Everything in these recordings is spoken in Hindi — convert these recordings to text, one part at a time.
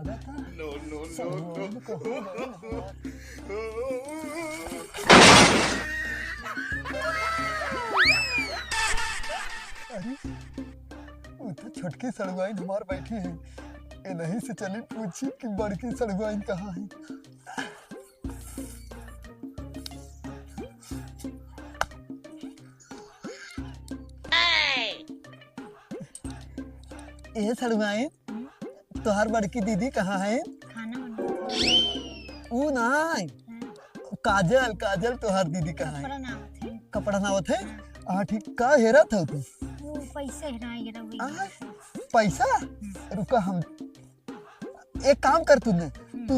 लागत है नो नो सलमान कहाँ गया? अरे वो तो छोटकी सड़ुआइन हमार बैठी है। ए नहीं से चली पूछी कि बड़की सड़ुआइन कहाँ है। ए सड़ुआइन तोहार बड़की दीदी कहाँ है? खाना बना ऊ नहीं काजल काजल तोहार दीदी कहाँ है? कपड़ा ना थे कपड़ा नावत है। हाँ ठीक का हेरा था तू? वो पैसे हिराए गिरा आ, वही पैसा रुका हम एक काम कर तू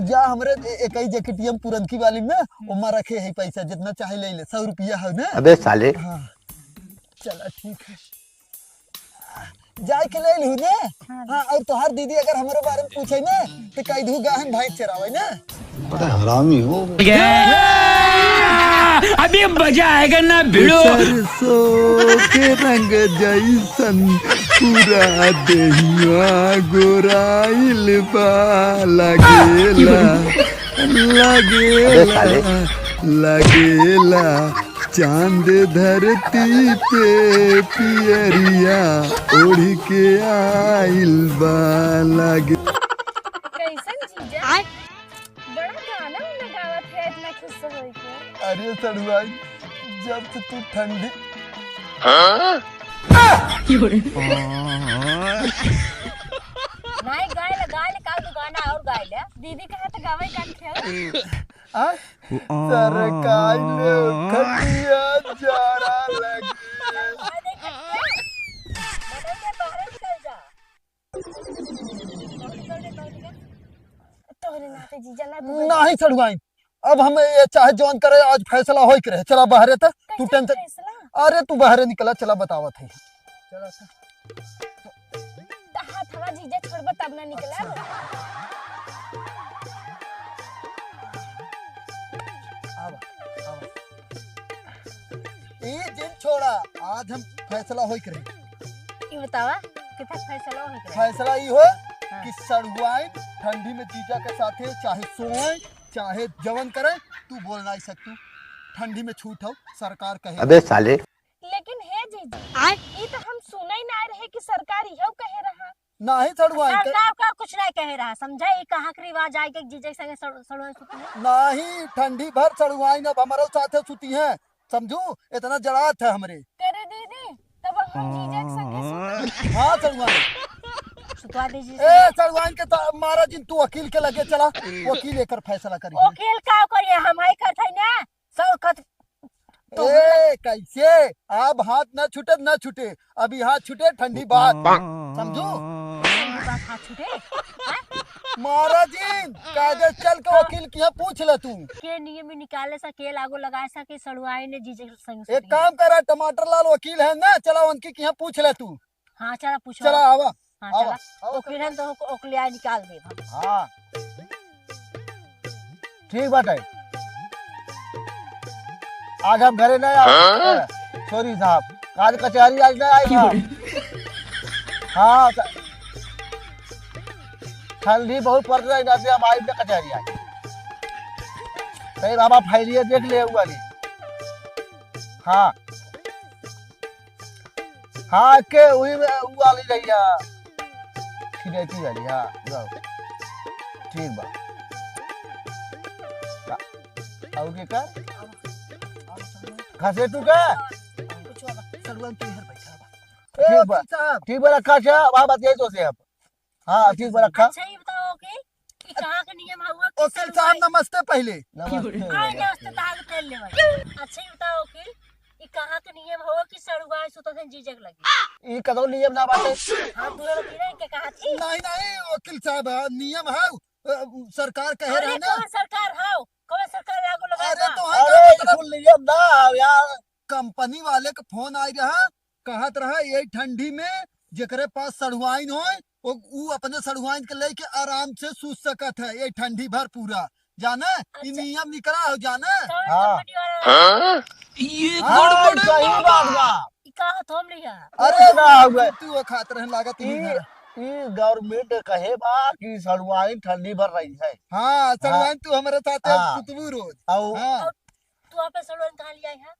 जा हमरे एक ही जैकेटियम पुरनकी वाली में उमा रखे है पैसा जितना चाहे ले ले 100 रुपया है ना। अबे साले हाँ चला ठीक है जाए के ले लू ने। हाँ और तोहार दीदी अगर हमारे बारे में पूछे ना तो कह दू गा हम भैंस चरावे ना। बड़ा हरामी हो। अभी मजा आएगा ना भिड़ो। सरसों के रंग जैसन पूरा देहिया गोराइल बा लगेला लगेला लगेला चांद धरती पे पियरिया ओढ़ के आइल बा लगे। कैसन जीजा बड़ा गाना गावत है इतना खुश होई के। अरे सड़ुआई जब से तू ठंडी नहीं गाय का दो गाना और गाय ले दीदी कहा तो गावे का खेल सरकार ने खटिया जारा लगे। तोहरे नाते जीजा ना नहीं सड़ुआई अब हम ये चाहे जॉन करे आज फैसला होई करे। चला बाहर तक तू टेंशन फैसला अरे तू बाहर निकला चला बतावत है। चला हाथ हवा जीजा छोड़बा तब ना निकला। ये जिन छोड़ा आज हम फैसला होई करे। ये बतावा कितना फैसला हो गया। फैसला ये हो कि सड़ुआई ठंडी में जीजा के साथे चाहे सोए चाहे जवन करे तू बोल नहीं सकतू। ठंडी में छूट हो सरकार कहे। अबे साले लेकिन है जीजा ये तो हम सुना ही ना रहे कि सरकार यह कहे रहा। नहीं सड़ुआई सरकार का कुछ नहीं कहे रहा समझा। ये कहाँ के रिवाज आए कि जीजा संगे सड़ुआई सुती नहीं ठंडी भर सड़ुआई अब हमारे साथे सुती है समझू इतना जड़ात है हमरे तेरे दीदी तब हम जीजा के संगे हाँ सड़ुआई सुतवा दीजिए। ए सड़ुआई के मारा जिन तू वकील के लगे चला वकील लेकर फैसला करिए। वकील का करिए हम ही करते ना सब खत ए कैसे अब हाथ न छूटे न छूटे अभी हाथ छूटे ठंडी बात समझू। बात हाथ छूटे महाराज जी कागज चल के वकील की पूछ ले तू के नियम में निकाले सा के लागू लगाए सा कि सड़ुआई ने जीजे के संग एक काम करा टमाटर लाल वकील है ना चला उनकी की पूछ ले तू। हाँ चला पूछो। चला आवा हाँ आवा चला वकील है तो ओकलिया निकाल दे। हाँ ठीक बात है आज हम घरे नहीं आए सॉरी साहब आज कचहरी आज नहीं आई। हाँ ठंडी बहुत पड़ रही है हम आई में कचहरी आई सही बाबा फैलिए देख ले वाली। हाँ हाँ के वही वाली रही है खिड़की वाली। हाँ ठीक बा और के कर घसेटू का ठीक बा रखा छा वहाँ बात यही सोचे अब। हाँ ठीक बा रखा। अच्छा ये बताओ कि ये कहाँ का नियम हुआ कि वकील साहब नमस्ते पहले नमस्ते ताल कर ले भाई। अच्छा ये बताओ कि ये कहाँ का नियम हुआ कि सड़ुआई सुतो से जीजे के लगी। ये कदों नियम ना बाटे। हाँ दूर वकील के कहा थी नहीं नहीं वकील साहब नियम है सरकार कह रहा है ना। कौन सरकार हो कौन सरकार लागू लगा। अरे तो अरे नियम ना यार कंपनी वाले का फोन आई रहा कहत रहा ये ठंडी में जेकरे पास सड़ुआइन हो वो अपने सड़ुआइन के लेके आराम से सूत सकत है ये ठंडी भर पूरा जाना। ये नियम निकला हो जाना। ये सही बात बा। कहा थोम लिया। अरे ना तू खात रहे लागत ई गवर्नमेंट कहे बा कि सड़ुआइन ठंडी भर रही है हाँ सड़ुआइन तू हमारे साथ हाँ। सुतबू रोज और हाँ तू वहाँ पे सड़ुआइन कहाँ लिया है?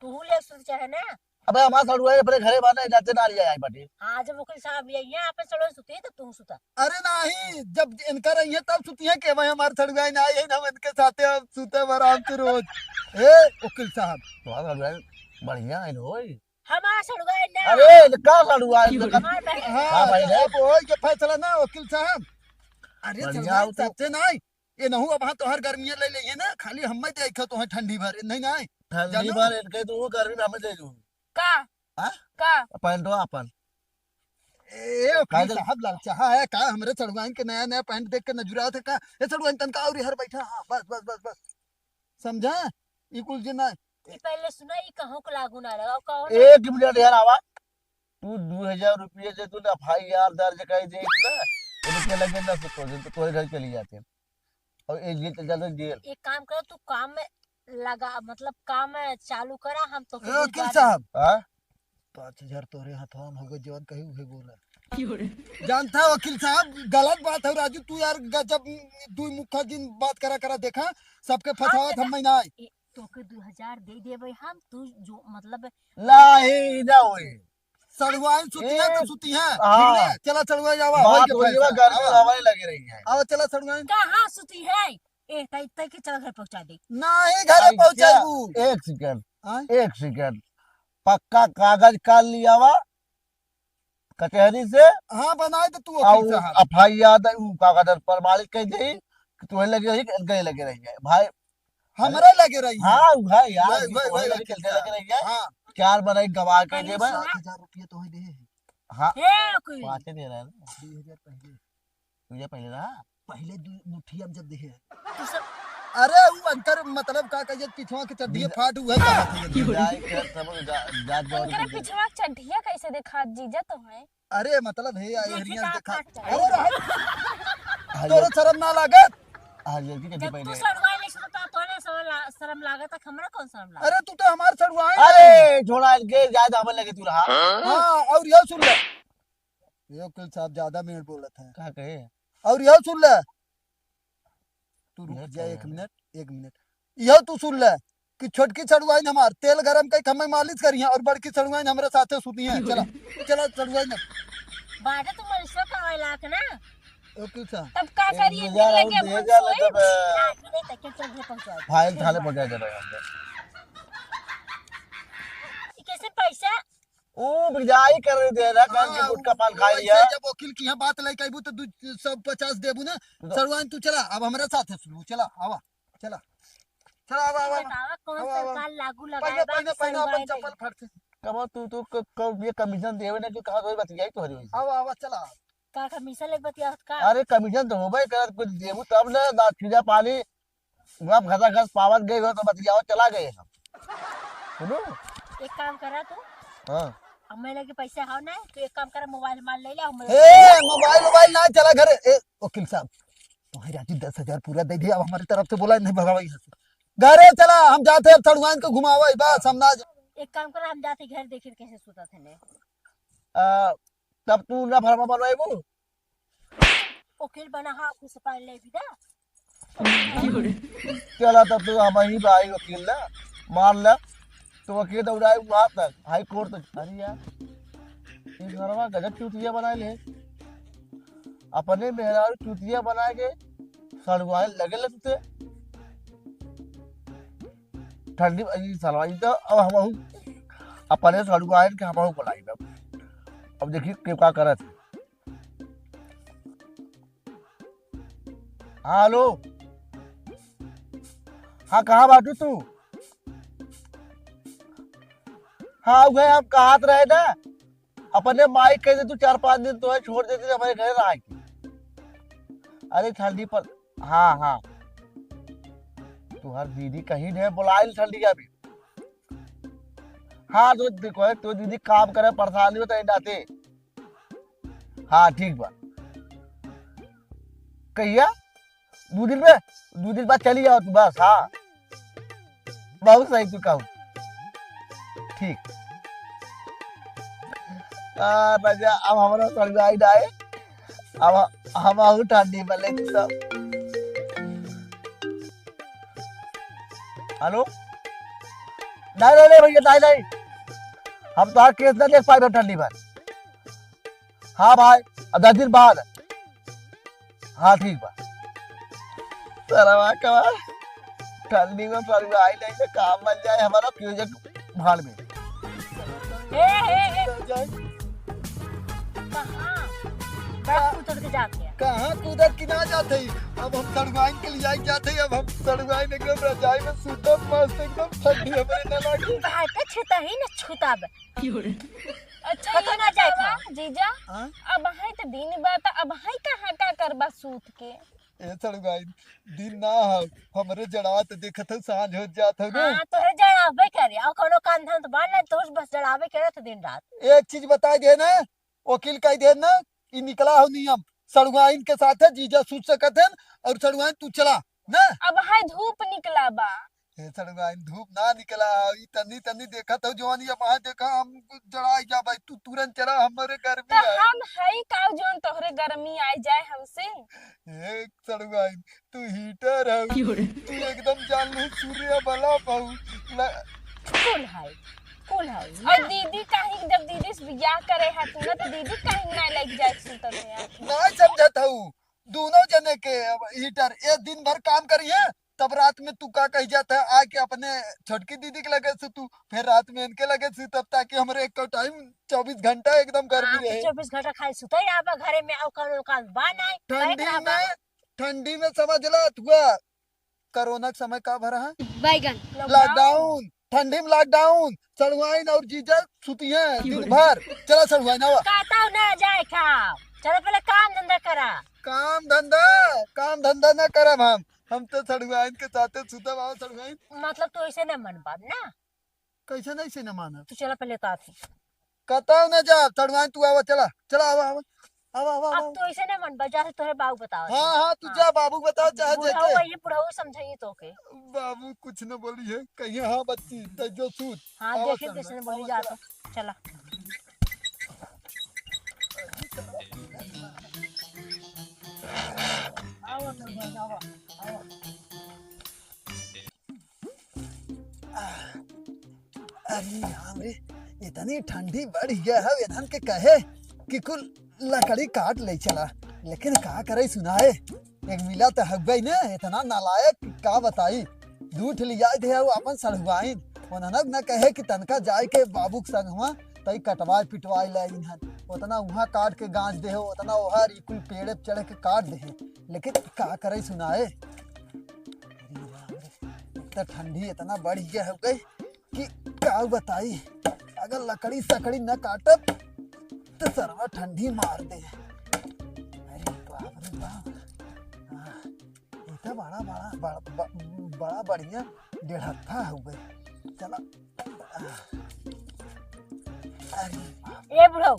तू ले सुन चाहे ना। अबे हमारा सड़ुआइन अपने घरे बना जाते ना लिया आई बाटी। हाँ जब वकील साहब ये यहाँ पे सड़ुआइन सुती है तो तू सुता। अरे नहीं जब इनका रही है तब सुती है के भाई हमारे सड़ुआइन आई है ना हम इनके साथ अब सुते आराम से रोज। ए वकील साहब तुम्हारा सड़ुआइन बढ़िया है होई। हमारा सड़ुआइन ना। अरे का सड़ुआइन हमार बहन। हाँ भाई ने? अब वही के फैसला ना वकील साहब। अरे बढ़िया सड़ुआइन हो तो। सच्चे नहीं ये नहु अब हाँ तोहर गर्मियां ले लिए ना खाली हम देखो तो ठंडी भर नहीं नहीं ठंडी जानो? भर इनके तो वो गर्मी में हमें दे दूँ का हाँ? का पैंटो अपन ए वकील कायदे- साहब ललचा है का हमरे सड़ुआइन के नया नया पैंट देख के नजुरा थे का ये सड़ुआइन तनका और हर बैठा हाँ बस बस बस बस समझा ये कुल जी ना ये पहले सुना ये कहूँ को लागू ना लगा कहो ना। 1 मिनट यार आवा तू 2000 रुपये से तूने FIR दर्ज कर दे ना उनके लगे ना तो तोरे घर चली जाते और ये जेल चल जाते जेल। एक काम करो तू काम में लगा मतलब काम में चालू करा हम तो ए वकील साहब हाँ 5000 तोरे हाथवा में होगा जवन कही उहे बोला जानता है वकील साहब गलत बात है राजू तू यार जब दू मुखा जिन बात करा देखा सबके फसावत हम ना तो के 2000 दे देबे हम तू जो मतलब नहीं ना होई सड़ुआइन सुती है तो सुती है हाँ। ठीक है चला सड़ुआइन जावा बात हो गई गर्मी हवाएं लगी रही है। आओ चला सड़ुआइन कहाँ सुती है ए तई तई के चल घर पहुंचा दे। नहीं घरे पहुंचाबू एक सेकंड हाँ? एक सेकंड पक्का कागज काल लिया वा कचहरी से हाँ बनाए तो तू वकील और साहब FIR कागज प्रमाणित कर दी कि तुम्हें लगे रही गए लगे रही है भाई। हमारे लगे रही है हाँ भाई यार वही, वही, तुम्हें वही, लगे चलते लगे रही है हाँ 4 बनाई गवाह कर दे बस। 7000 रुपये तो ही दे हाँ ए कोई 5 दे रहा है ना 2000 पहले तुझे पहले रहा पहले मुठिया में जब देखे तू सब अरे वो अंतर मतलब का कहिए पिछवा के चड्डी फाट हुआ कहा था ये। जाए के सब जात उनकरा जवाब पिछवा चढ़िया कैसे देखा जीजा तो है। अरे मतलब है देखी एरिया का देखा फाट जाए। अरे रहे तोरे शर्म ना लागत हरियर की चड्डी जब तू पहले। सड़वाई नहीं सुता तो ने शर्म लागत हमरा कौन शर्म लागत। अरे तू तो हमार सड़ुआइन अरे छोड़ा इनके ज्यादा हमें लगे तू रहा हाँ और यह सुन ले ये वकील साहब ज्यादा मेड़ बोलत है क्या कहे और यह सुन ले तू रुक ये जा क्या एक मिनट यह तू सुन ले कि छोटकी सड़ुआइन हमार तेल गरम कई हमें मालिश करी है और बड़की सड़ुआइन हमारे साथे सुती है चला चला सड़ुआइन बाटा तू मलिशवा करवाई लाक ना वकील साहब तब का करिए हजार और लगे दे अपन जा सोए। तब लाक नहीं तक के चल घर पहुंचा दे। फाइल थाले पहुंचा दे रहा ई कैसे पैसा ओ बिजाई कर रहे दे रहा कान के गुटका पान खा लिया वैसे जब वकील की यहाँ बात लाई कहबू तो 150 देबू ना सड़ुआइन तू चला अब हमारे साथे सुनू चला आवा चला चला आवा आवा बतावा कौन आवा, आवा। सरकार लागू पहले लगाए बा पहले कि पहले अपन सड़वाई चप्पल फट से कब तू ये कमीशन देवे ना कि कहा तो बतियाई तो हरी आवा आवा चला का कमीशन लेके बतिया का अरे कमीशन तो होबे कर कुछ देबू तब ना दांत खिजा पानी गप घसा घस पावत गए हो तो बतियाओ चला गए हम सुनो एक काम करा तू हां अब मैं लगे पैसे हाव ना तो एक काम करा मोबाइल मार ले ले हम ए मोबाइल ना चला घर ए वकील साहब तुम्हारी राजी 10,000 पूरा दे दिया अब हमारी तरफ से बोला नहीं भगावा यहाँ से घरे चला हम जाते हैं सड़ुआइन को घुमावा बस हम ना एक काम करा हम जाते घर देखे कैसे सुता थे ने तब तू ना फरमा बनवाएबू वकील बना हा कुछ पाल ले भी दा चला तब तो हम ही भाई वकील ना मान ला तो वकील दौड़ाए वहां तक हाई कोर्ट तक। अरे यार ये घरवा गजब चूतिया बनाए ले अपने मेहरारू चूतिया बना के सड़वाए लगे लगते ठंडी सलवाई तो अब हम अपने सड़वाए के हम बुलाई अब देखिए क्या करत। हाँ हेलो हाँ कहाँ बाटू तू हाँ गए हम कहा रहे ना अपने माइक कह दे तू 4-5 दिन तो है छोड़ देते हमारे घर रहा की। अरे ठंडी पर हाँ हाँ तुम्हार दीदी कहीं नहीं बुलाई ठंडी का भी। हाँ तो देखो तो दीदी काम करे परेशानी हो तो डाते। हाँ ठीक बा कहिया 2 दिन बाद चली जाओ तू बस। हाँ बहुत सही तू कहूँ ठीक राजा अब हमारा सड़गाई डाए अब हम आऊ ठंडी में ले सब। हेलो नहीं नहीं नहीं भैया नहीं नहीं हम तो केस ना देख पाए ठंडी में। हाँ भाई अब 10 दिन बाद। हाँ ठीक बा सरवा का ठंडी में सड़गाई नहीं तो काम बन जाए हमारा प्रोजेक्ट भाड़ में। कहाँ उतर के जाके कहाँ कूदत की ना जाते ही। अब हम सड़वाइन के लिए जाते ही। अब हम सड़वाइन एकदम रजाई में सूतब मस्त एकदम ठंडी हमारे ना लागे। भाई छूता ही ना छूता बे। अच्छा पता ये ना जाए बतावा जीजा हाँ? अब है तो दिन बात अब है कहाँ का करबा सूत के। ए सड़वाइन दिन ना हो हमरे जड़ात देखत हो सांझ हो जात हो ना। हाँ तोहरे जड़ावे करे और कोनो काम धाम तो बान ना तोहर बस जड़ावे करे तो दिन रात। एक चीज बता दे ना वकील कह दे ना ये निकला हो नियम सड़वाइन के साथ है जीजा सूत सकत है और सड़वाइन तू चला ना। अब है धूप निकला बा ए सड़वाइन धूप ना निकला ई तनी तनी देखत हो जवानी अब वहां देखा हम जड़ाई जा भाई तू तुरंत चला हमारे घर तो में हम है का जोन तोहरे गर्मी आई जाए हमसे। एक सड़वाइन तू हीटर है तू एकदम जान लू सूर्य बला बहु कुल है और दीदी कहीं जब दीदी से बियाह करे है तू ना तो दीदी कहीं ना लग जाए सुतल में यार। ना समझत हूँ दोनों जने के अब हीटर एक दिन भर काम करिए तब रात में तू का कह जाता है आके अपने छोटकी दीदी के लगे से तू फिर रात में इनके लगे से तब ताकि हमारे एक टाइम 24 घंटा एकदम गर्मी रहे। 24 घंटा खाली सुते यहाँ घरे में और कोनो काम बान आई ठंडी में समझ ला हुआ कोरोना के समय का भरा है बैगन लॉकडाउन ठंडी में लॉकडाउन सड़वाइन और जीजा सुती है दिन भर। चला सड़वाइन आवा कहता ना जाए खाओ चलो पहले काम धंधा करा। काम धंधा ना करब हम तो सड़वाइन के साथे सुतब। आओ सड़वाइन मतलब तू ऐसे न मन बाब ना कैसे नहीं से न मानब तू चलो पहले का थी कताव न जा सड़वाइन तू आवा चला चला आवा आवा आवा आवा अब तू ऐसे न मन बा जा तोहरे बाबू बताओ। हाँ हाँ तू जा बाबू बताओ चाहे बुढ़ाऊ जेके ये बुढ़ाऊ समझाइए तो के। बाबू कुछ न बोली है कहीं हाँ बच्ची जो सूत हाँ आवा देखिए सड़वाइन, किसने बोली आवा जा तो चला। आवा सड़वाइन, आवा आवा। अरे हमरे इतनी ठंडी बढ़ गया है इधन के कहे कि कुल लकड़ी काट ले चला लेकिन का करे सुनाए एक मिला तो हक गई ना इतना नालायक का बताई दूठ लिया थे वो अपन सड़वाइन उन्हनक न कहे कि तनका जाए के बाबू के संग हुआ तई कटवाए पिटवाए ले इन्हन उतना वहाँ काट के गांच दे उतना वहाँ कुल पेड़ पे चढ़ के काट दे लेकिन का करे सुनाए। तो ठंडी इतना बढ़ गया हो गई कि का बताई अगर लकड़ी सकड़ी न काटब तो सरवा ठंडी मार दे। अरे बाप रे बाप ये तो बड़ा बढ़िया डेढ़ा हो गई चला। अरे बाप। ए बुढ़ाऊ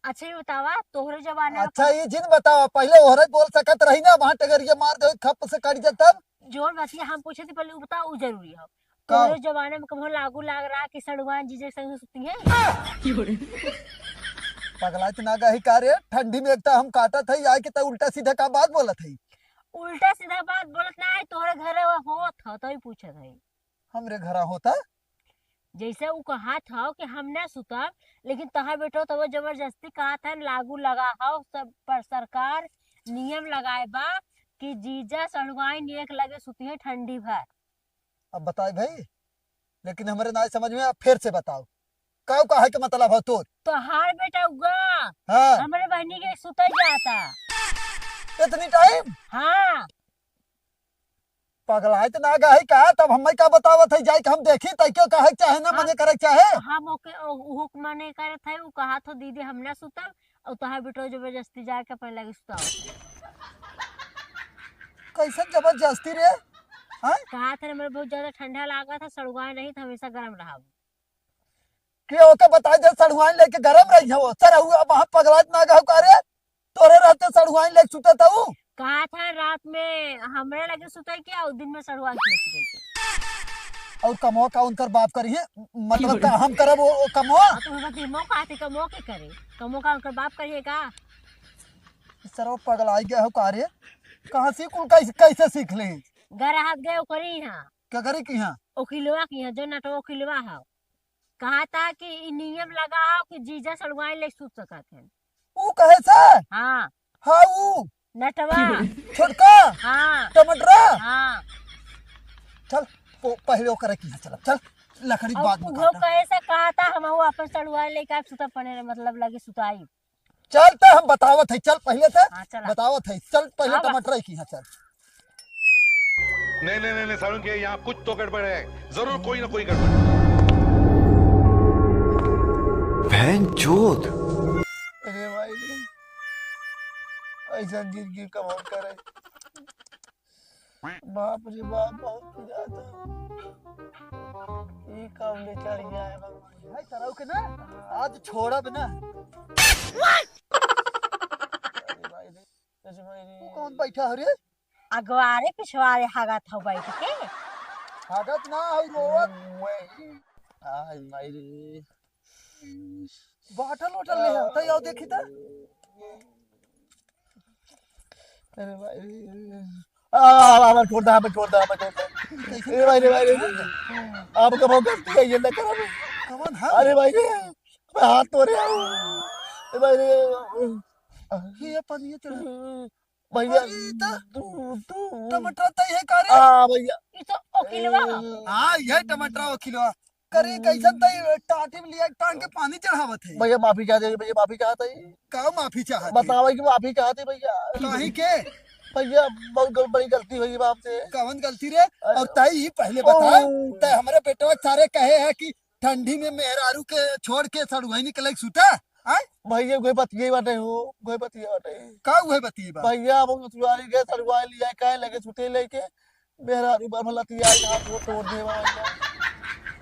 अच्छा ये बतावा तोहरे जमाने में अच्छा ये जिन बताओ पहले ओहरे बोल सकत रही ना वहाँ टगरिया मार दे खप से कट जा तब जोर बतिया हम पूछे थे पहले वो बताओ वो जरूरी है। का? तोहरे जमाने में कभी लागू लाग रहा कि सड़वान जीजे के संग सुती है। पगला इतना गही कार्य ठंडी में एकता हम काटा थी आके तो उल्टा सीधा का बात बोला थी। उल्टा सीधा बात बोलत ना है तोहरे घरे हो था तो ही पूछे थे हमरे घरा होता जैसे वो कहा था कि हम ना सुतब लेकिन तहा बैठो तो वो जबरदस्ती कहा था लागू लगा हो सब पर सरकार नियम लगाए बा कि जीजा सड़वाइन एक लगे सुती है ठंडी भर। अब बताए भाई लेकिन हमारे ना समझ में आप फिर से बताओ का है के मतलब है तो हार बेटा उगा हाँ हमारे बहनी के सुता जाता। इतनी टाइम हाँ पगला तो ना गही का तब हमें का बतावत है जाए कि हम देखी तय क्यों कहे चाहे ना मने करे चाहे हम ओके हुक्म नहीं करे थे वो कहा तो दीदी हम ना सुतब और तहा बेटो जबरदस्ती जाके अपन लगे सुताओ। कैसे जबरदस्ती रे हाँ कहा था मेरे बहुत ज्यादा ठंडा लगा था सड़ुआ नहीं था हमेशा गर्म रहा। कि ओके बताए दे सड़ुआइन लेके गरम रही है वो सर हुआ वहां पगलात ना गहु करे तोरे रहते सड़ुआइन लेके सुता था वो कहा था रात में हमरे लगे सुता क्या और दिन में सड़ुआ के लेके गई और कमो का उनकर बाप करी है, मतलब का हम करब वो कमो। तो बती मौका आते कमो के करे, कमो का उनका बाप करिएगा। सर वो पगलाई गया हो कार्य, कहाँ से कुल कैसे कैसे सीख ले? घर हाथ गए करी यहाँ क्या करे कि यहाँ ओकिलवा की यहाँ जो नटो ओकिलवा है, कहा था कि इ नियम लगा हो कि जीजा सड़वाई ले सूत सकत है। वो कहे से? हाँ हाँ वो नटवा। छोटका हाँ टमाटरा। हाँ चल वो पहले वो करे कि यहाँ चल चल लकड़ी बाद में वो काटना। कैसे कहा था हम वो अपन सड़वाई लेके सुता पने मतलब लगे सुताई। चल तो हम बतावत है, चल पहले से हाँ चला बतावत है, चल पहले हाँ, बस। टमाटर की यहाँ चल। नहीं नहीं नहीं नहीं सारुण के यहाँ कुछ तो गड़बड़ है, जरूर कोई ना कोई गड़बड़। बहनचोद। अरे भाई रे, ऐसा जिंदगी कब हम करे? बाप रे बाप, बहुत पिरा था। ये काम ले चढ़ गया है भगवान। भाई तरह के ना आज छोड़ब ना। अरे भाई रे, ऐसे भाई तू रे। कौन बैठा है रे? अगवारे पिछवारे हागा था बैठ के। हागत ना और रोवत आई भाई रे। बाटल उठल ले हम तो आओ देखी तो। अरे भाई रे। हमें छोड़ दे, हमें छोड़ दे, हमें छोड़ दे। अरे भाई रे, भाई रे। आप कब गलती है ये ना करो। कौन है? अरे भाई रे, मैं हाथ धो रहा हूँ। अरे भाई रे, ये पनिया चढ़ा भैया अरे तो तू टमाटर तई है का रे? हाँ भैया। ये तो ओकिलवा है। हाँ ये टमाटर वो किलो करे कैसन तई टाटी में लिया टांग के पानी चढ़ावत है। भैया माफी चाहते, भैया माफी चाहते ही। का माफी चाहत बताओ कि माफी चाहते भैया। काहे के? भैया बहुत बड़ी गलती हुई बाप से। कौन गलती रे? और तई पहले बता, तय हमारे बेटवा सारे कहे है कि ठंडी में मेहरारू के छोड़ के सड़ुआई निकले सुता आय भैया कोई बतिये बाटे हो, कोई बतिये बाटे। का हुए बती बा? भैया हम ससुराली गए, सड़ुआ लिया काहे लगे छुटे लेके मेरा ऊपर भला तिया हाथ वो तोड़ दे भैया।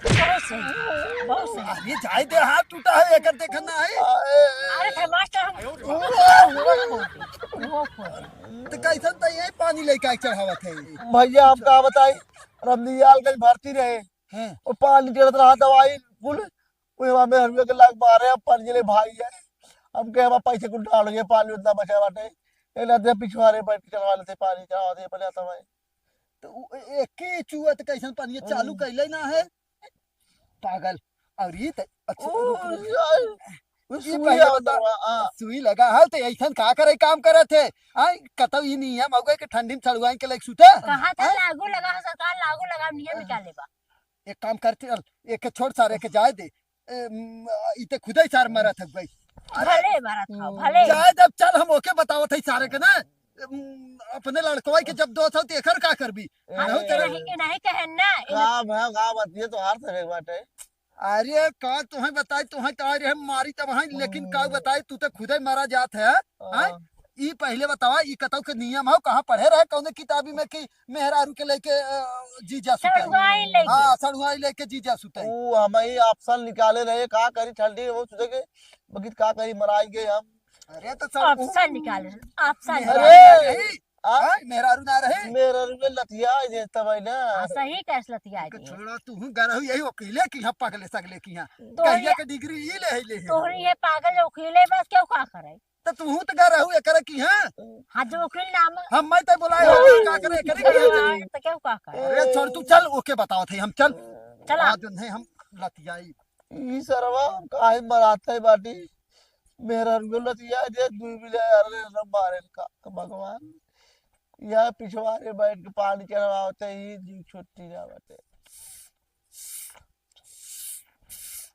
बहुत सही बहुत सही। अरे जाए दे, हाथ टूटा है एकर देखना है। अरे थे मास्टर हम वो खोल तो कैसन तई है पानी लेके चढ़ावत है? भैया हम का बताई, रमनियाल गंज भर्ती रहे हैं और पानी चढ़त रहा दवाई कुल वहाँ में हरवे के लाग मारे। अब पंजले भाई है, हम कहे हम पैसे कुल डाल गए, पानी उतना बचा बाटे ए नदी पिछवाड़े बैठ के चढ़वा लेते, पानी चढ़वा दे पहले आता भाई। तो एक ही चुआ तो कैसन पानी चालू कैले ना है पागल। और ये तो अच्छा रुक, रुक। ये पहले बता, सुई लगा है तो ऐसन का करे काम करे थे आई कतौ ही नहीं है मौके के ठंडी में सड़ुआई के लायक सुता। कहा था लागू लगा है, सरकार लागू लगा नियम निकाले बा। एक काम करते चल, एक के छोड़ सारे के जाए दे। इते खुद ही सार मरत है भाई। भले भारत था भले। जाए जब चल हम ओके बताओ थे सारे के ना अपने लड़कवा के जब दोस्त हो तो एकर का करबी? हम नहीं कहे ना काम है काम बतिये तो हार से बाटे। अरे का तुम्हें बताई, तुम्हें तो अरे मारी तब वहाँ, लेकिन का बताई तू तो खुद ही मारा जात है। ई पहले बतावा ई कतौ के नियम हो, कहाँ पढ़े रहे कौन किताबी में कि मेहरारू के लेके जीजा सुते? सड़ुआई लेके। हाँ सड़ुआई लेके जीजा सुते। वो हम ही ऑप्शन निकाले रहे, का करी ठंडी वो सोचे के बगीच का करी मराई गए हम। अरे तो ऑप्शन निकाले ऑप्शन अरे मेहरारू ना रहे मेरा रुपये लतिया देता भाई ना। सही कैस लतिया दी छोड़ा तू गरहु यही वकीले की यहाँ पगले सगले की यहाँ तो कहिया ये- के डिग्री ई ले तोहरी ये पागल वकीले बस क्यों का करे? तो तू तो गरहु एकरे की यहाँ हाँ जो वकील नाम हम मैं तो बुलाए हो का करे एकरे की यहाँ? तो क्यों का करे? अरे छोड़ तू चल ओके बताओ थे हम चल चला आज नहीं हम लतियाई। ई सरवा काहे मराता है बाटी मेरा रुपये लतिया दे दुई मिले अरे मारे का भगवान। यहाँ पिछवाड़े बैठ के पानी चढ़वाते ही जीव छुट्टी ना बाटे।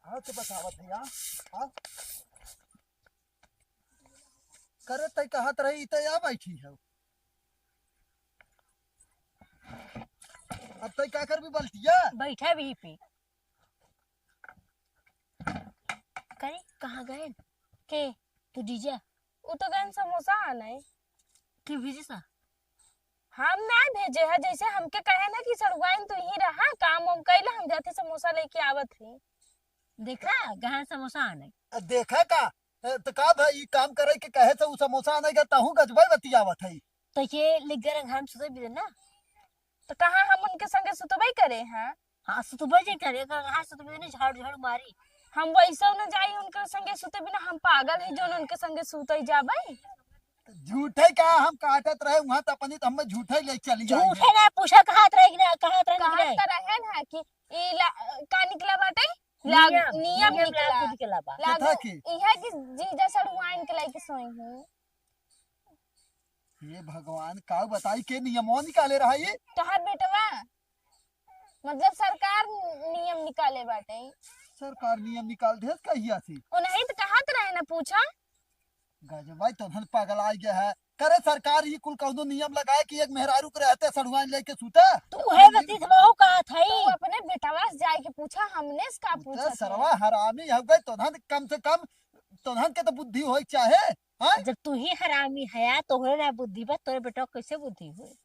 हाँ तो बतावत है यार। हाँ करे तय कहत रही तो या बैठी है अब तय क्या कर भी बल्टिया बैठे भी पे करे कहाँ गए के तू डीजे वो तो गन समोसा आने की भेजे सा? हम ना भेजे है, जैसे हमके कहे ना कि सड़ुआइन तू ही रहा काम हम कैला हम जाते समोसा लेके आवत है। देखा गहन समोसा आने देखा का तो का भाई काम करे के कहे से उ समोसा आने का ताहू गजबे बतियावत है। तो ये लिख गए हम सुते भी ना। तो कहाँ हम उनके संगे सुतबई करे हैं? हाँ सुतबे जे करेगा हाँ सुतबे ने झाड़ झाड़ मारी हम वैसे न जाई उनके संगे सुते बिना, हम पागल है जो उनके संगे सुते जाबे। झूठे का हम काटत रहे वहां तो अपनी तो हम झूठे ले चली जाए झूठे ना पूछा कहाँ रहेगी ना कहाँ कहा रहेगी तरह है ना कि का निकला बाटे नियम निकला लागू निकला बा था लागू कि इहे कि जीजा सड़ुआइन के लायक सोई हूं। ये भगवान का बताई के नियमों निकाले रहा ये तोहर बेटवा मतलब सरकार नियम निकाले बाटे। सरकार नियम निकाल दे कहिया से उन्हें तो कहा रहे ना पूछा। गजबाई तो धन पागल आ गया है करे सरकार ही कुल कौनो नियम लगाए कि एक मेहरारू के रहते सड़ुआइन लेके सूता तू है बती वो कहा तू थई अपने बेटवा से जाके पूछा, हमने इसका पूछा था। सरवा हरामी हो गए तो धन कम से कम तो धन के तो बुद्धि हो चाहे हाँ जब तू ही हरामी है तोहरे ना बुद्धि बा तोरे बेटा कैसे बुद्धि हुई।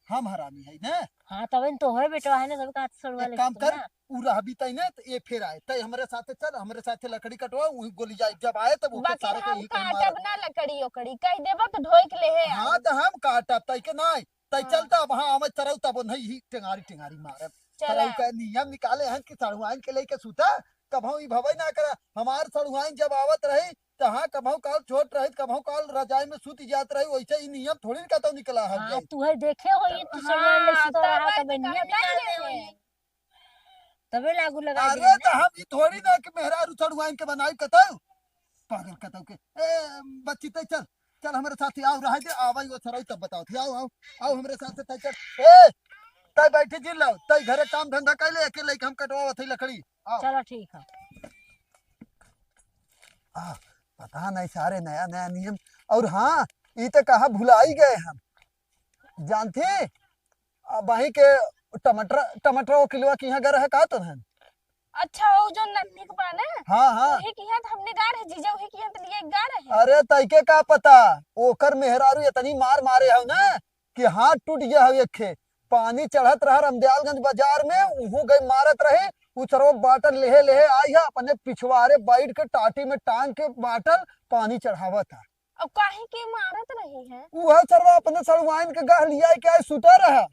हम हरामी है ना हाँ तब तोहरे बेटा है ना सब का सड़वा एक ले काम कर उ रहबी तई ने तो ये फिर आए तई हमरे साथे चल हमरे साथे लकड़ी कटवा वही गोली जाए जब आए तब ऊपर बाकी सारे के हम ही कहीं काटब मार ना लकड़ी ओकड़ी कह देबा तो ढोई के ले है हां तो हम काटब तई के नहीं तई हाँ। चलता अब हां हम तरह तब नहीं ही टेंगारी टेंगारी मारब चला तरह का नियम निकाले हैं कि सड़ुआइन के लेके सूता कभौ ई भवई ना करा हमार सड़ुआइन जब आवत रही तो हाँ कभौ काल छोट रही कभौ काल रजाई में सूती जात रही वैसे ही नियम थोड़ी ना कहता निकला है हाँ तू है देखे हो ये तू सड़वा ले हाँ, सुता रहा तब तब नियम कहता निकालते है। हो तबे लागू लगा अरे दिया तो हम ये थोड़ी ना कि मेहरारू सड़ुआइन के बनाई कतौ पागल कतौ के ए बच्ची तई चल चल हमारे साथ आओ रह दे आवई वो सराई तब बताओ थी आओ आओ आओ हमारे साथ तई चल ए तई बैठी जिल लो तई घरे काम धंधा कैले अकेले हम कटवावत थई लकड़ी आओ चलो ठीक है पता नहीं सारे नया नया नियम और हाँ ये तो कहा भुला ही गए हम जानते वही के टमाटर टमाटर वो किलो की यहाँ घर है कहा तो है अच्छा वो जो नन्ही के बा ना हाँ हाँ वही की यहाँ हमने गा रहे जीजा वही की यहाँ तो लिए गा रहे अरे तैके का पता ओकर मेहरारू इतनी मार मारे हो ना कि हाथ टूट गया हो एक खे पानी चढ़त रहा रमदयालगंज बाजार में उहू गई मारत रहे उचरो बाटल लेहे लेहे आई है अपने पिछवाड़े बैठ के टाटी में टांग के बाटल पानी चढ़ावा था अब काहे के मारत रही है। वह सरवा अपने सड़ुआइन के गह लिया क्या सुता रहा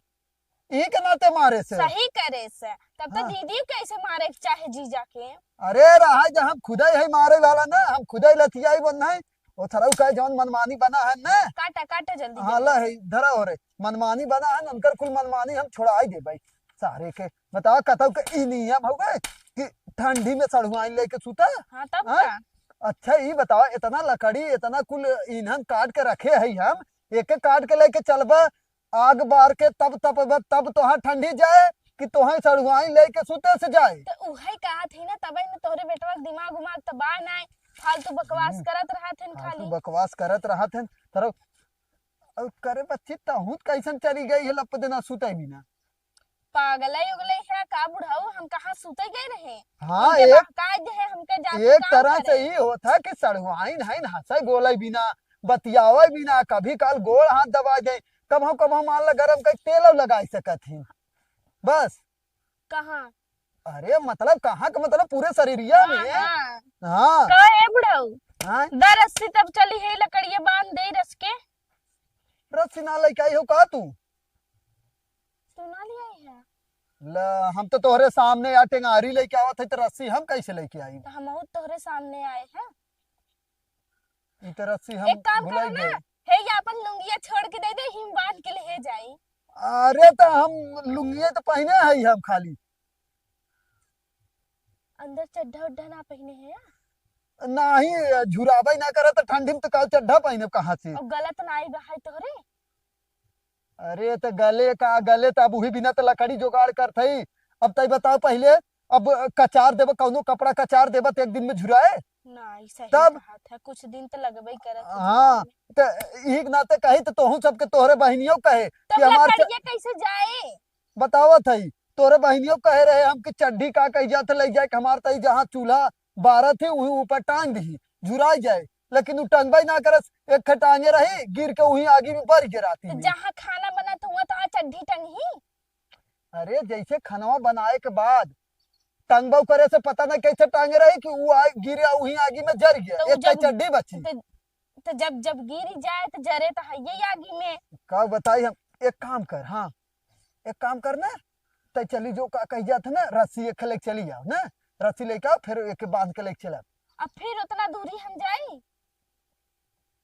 ई के नाते मारे से सही करे से तब तो हाँ। दीदी कैसे मारे के चाहे जीजा के। अरे रहा जब हम खुदा ही मारे वाला ना हम खुदा ही लथियाई बन है वो थरऊ का जौन मनमानी बना है ना काटा काटा जल्दी हाँ ला है धरा हो रे मनमानी बना है उनकर कुल मनमानी हम छोड़ाई दे भाई सारे के बताओ कतौ के ई नियम हो गए कि ठंडी में सड़ुआइन लेके सूता हाँ तब हाँ? का अच्छा ये बताओ इतना लकड़ी इतना कुल ईंधन काट के रखे है हम एक एक काट के लेके चलबा आग बार के तब तब तोहार ठंडी जाए कि तोहार सड़ुआइन लेके सूते से जाए तो उहे कहा थी ना तबे न तोहरे बेटवा के दिमाग उमाग तबाह ना फालतू बकवास करत रहा थे हाँ, खाली तू बकवास करत रहा थे तरह और करे बच्ची तहूत कैसन चली गई है लप देना सूते भी ना पागल उगले है का बुढ़ाऊ हम कहाँ सूते गए रहे। हाँ हमके एक बहकाए दे है हमके जाके एक काम तरह से करे। ही होता कि सड़ुआइन है हंसे बोले बिना बतियावे बिना कभी काल गोड़ हाथ दबा दे कब मान ला गरम कर तेल लगा सकत ही बस कहाँ अरे मतलब कहाँ का मतलब पूरे शरीरिया हाँ, में हाँ। हाँ कहे बुढ़ाऊ हाँ दर रस्सी तब चली है लकड़िया बांध दे रस के रस्सी ना लेके आई हो का तू सुना लिया है ला हम तो तोहरे सामने या टेंगारी लेके आवत है तो रस्सी हम कैसे लेके आई तो हम तोहरे सामने आए हैं। ई तो रस्सी हम एक काम भुला करो ना गए हे ये अपन लुंगिया छोड़ के दे दे हिम बांध के ले जाई। अरे तो हम लुंगिए तो पहने है हम खाली अंदर चड्ढा उड्ढा ना पहने हैं नहीं झुराबाई ना करे तो ठंडी में तो काल चड्ढा पहने कहाँ से और गलत ना आई बहाई तोहरे। अरे तो गले तो अब वही बिना तो लकड़ी जुगाड़ कर थई अब तई बताओ पहले अब कचार देबा कौनो कपड़ा कचार देबा तो एक दिन में झुराए नहीं सही तब? कहा था कुछ दिन तो लगबे ही करत है हाँ तो एक नाते कही तो तोहू सबके तोहरे बहनियों कहे तब कि हमार लकड़िया कैसे जाए। बतावा थई तोरे बहनियों कहे रहे हम कि चड्ढी का कही जाते ले जाए कि हमार तई जहाँ चूल्हा बारह थे वही ऊपर टांग दी झुराई जाए लेकिन वो टंगबाई ना करस एक खटांगे रही गिर के वही आगे में बढ़ गिराती तो हुई। जहाँ खाना बना तो वहाँ तो आ चड्ढी टंगी। अरे जैसे खनवा बनाए के बाद टंगबाऊ करे से पता नहीं कैसे टांगे रही कि वो गिरा वही आगे में जर गया तो एक जब- चड्डी बची तो जब गिर जाए तो जरे तो है ये आगी में। का बताई हम एक काम कर हाँ एक काम करना तय चली जो का कही जात है ना, रस्सी एक लेके चली जाओ ना, रस्सी लेके आओ फिर एक बांध के लेके चला। अब फिर उतना दूरी हम जाई?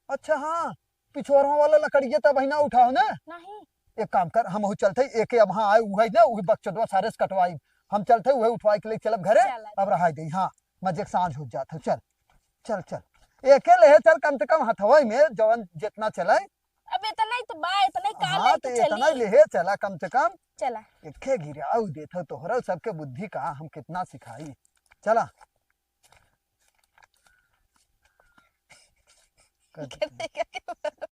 अच्छा हाँ, पिछोरवा वाला लकड़िया तब ना उठाओ ना। नहीं एक काम कर, हम चलते एक अब हाँ आए उहे ना, उहे बक्चदवा सारे से कटवाई, हम चलते उहे उठवाई के लेके चलब घरे। चल। अब रहा दे हाँ, मजे के सांझ हो जात है। चल चल चल एके ले चल, कम से कम हथवा में जवन जितना चलाए। अब इतना ही तो बा, इतना ही का हाँ तो लेके इतना चली। ले चला कम से कम। चला एके गिराऊ देता तोहरा सबके बुद्धि कहाँ हम कितना सिखाई। चला क्या